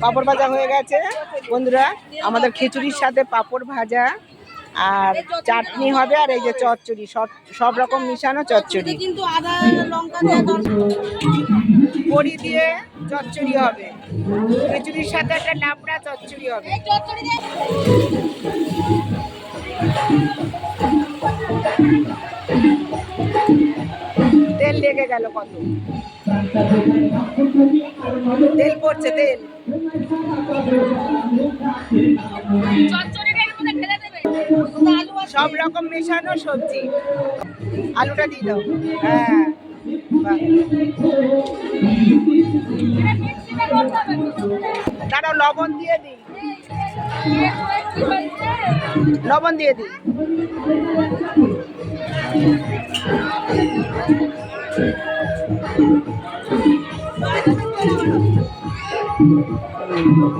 পাঁপড় ভাজা হয়ে গেছে বন্ধুরা, আমাদের খিচুড়ির সাথে পাঁপড় ভাজা আর চাটনি হবে, আর এই যে চচ্চড়ি, সব রকম মিশানো চচ্চড়ি, কিন্তু আদা লঙ্কা বড়ি দিয়ে চচ্চড়ি হবে। খিচুড়ির সাথে একটা লাবড়া চচ্চড়ি হবে। তেল লেগে গেল, কত তেল পড়ছে, তেল। সব রকম মেশানো সবজি, আলুটা দিয়ে দাও। হ্যাঁ, দাঁড়াও, লবণ দিয়ে দিই, লবণ দিয়ে দিই।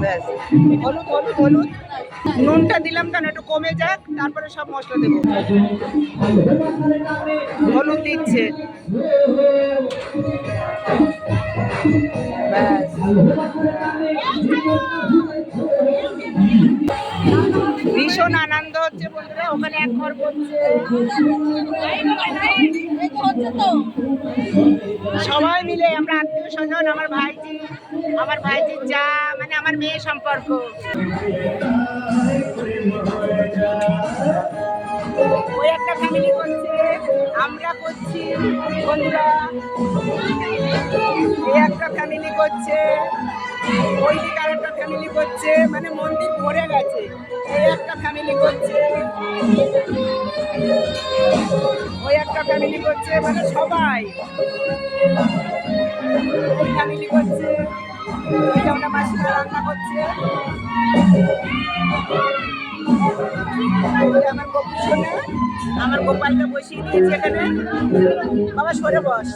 ব্যাস, হলুদ হলুদ হলুদ, নুনটা দিলাম কেন, একটু কমে যাক, তারপরে সব মশলা দেবো। হলুদ দিচ্ছে, ব্যাস। ভীষণ আনন্দ হচ্ছে বন্ধুরা, ওখানে এক ঘর করছে, সবাই মিলে আমরা আত্মীয় স্বজন, আমার ভাইজির যা, মানে আমার মেয়ে সম্পর্ক। ওই একটা ফ্যামিলি করছে, আমরা করছি বন্ধুরা, এই একটা ফ্যামিলি করছে, ওই দিকে আর একটা ফ্যামিলি করছে, মানে মন্দির ভরে গেছে। এই একটা ফ্যামিলি করছে, ওই একটা ফ্যামিলি করছে, মানে সবাই ফ্যামিলি করছে। আমরা মাসিমা রান্না করছে, আমার গোপু শোনা, আমার গোপালটা বসিয়ে দিয়েছে এখানে। বাবা সরে বস।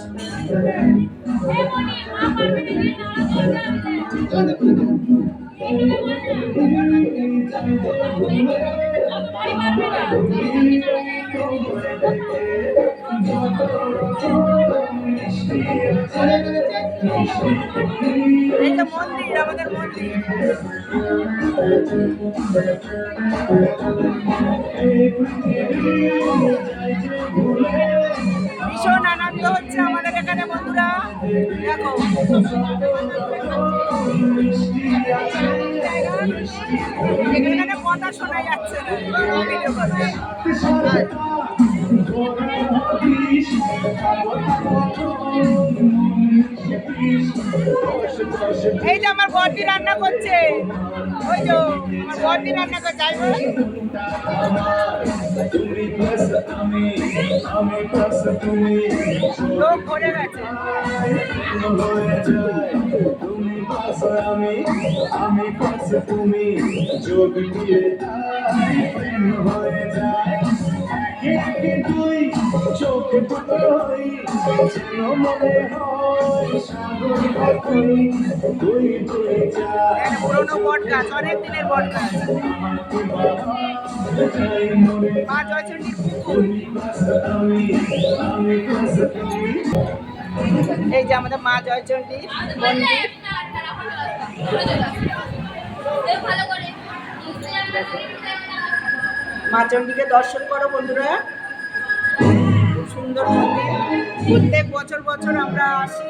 এটা মন্দির, আমাদের মন্দির। ভীষণ আনন্দ হচ্ছে আমাদের এখানে বন্ধুরা, দেখো এখানে কথা শোনা যাচ্ছে না। এই যে আমার বড়দি রান্না করছে, ওই যে আমার বড়দি রান্না করছে, লোক ভরে গেছে। পুরোনো বট গাছ, অনেক দিনের বট গাছ। মা জয়চণ্ডীর পুকুর। এই যে আমাদের মা জয়চণ্ডী মন্দির। মা চণ্ডীকে দর্শন করো বন্ধুরা, খুব সুন্দর মন্দির। প্রত্যেক বছর বছর আমরা আসি,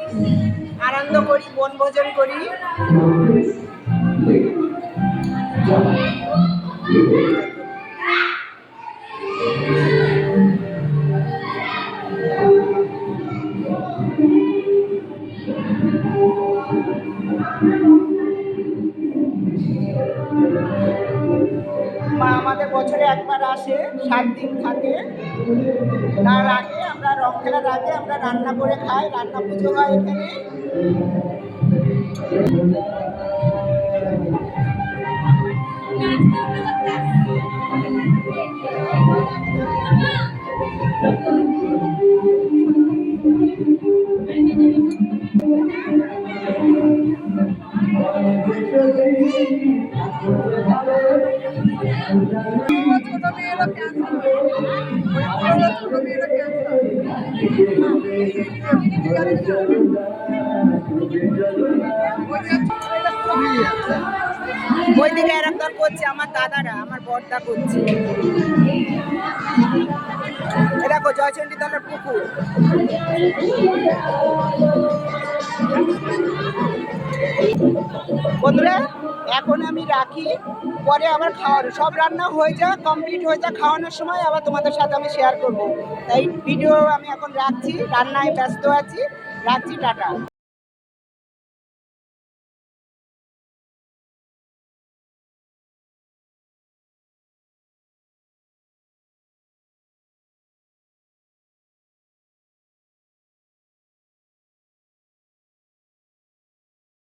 আনন্দ করি, বনভোজন করি। মা আমাদের বছরে একবার আসে, 7 দিন থাকে। তার আগে আমরা রং খেলার আগে আমরা রান্না করে খাই, রান্না পুজো হয় এখানে। ওইদিকে এরকম করছে আমার দাদারা, আমার বড়দা করছে। দেখো জয়চন্ডী তলার পুকুর। বন্ধুরা এখন আমি রাখি, পরে আবার খাওয়ানো সব রান্না হয়ে যাক, কমপ্লিট হয়ে যাক, খাওয়ানোর সময় আবার তোমাদের সাথে আমি শেয়ার করব। তাই ভিডিও আমি এখন রাখছি, রান্নায় ব্যস্ত আছি, রাখছি, টাটা।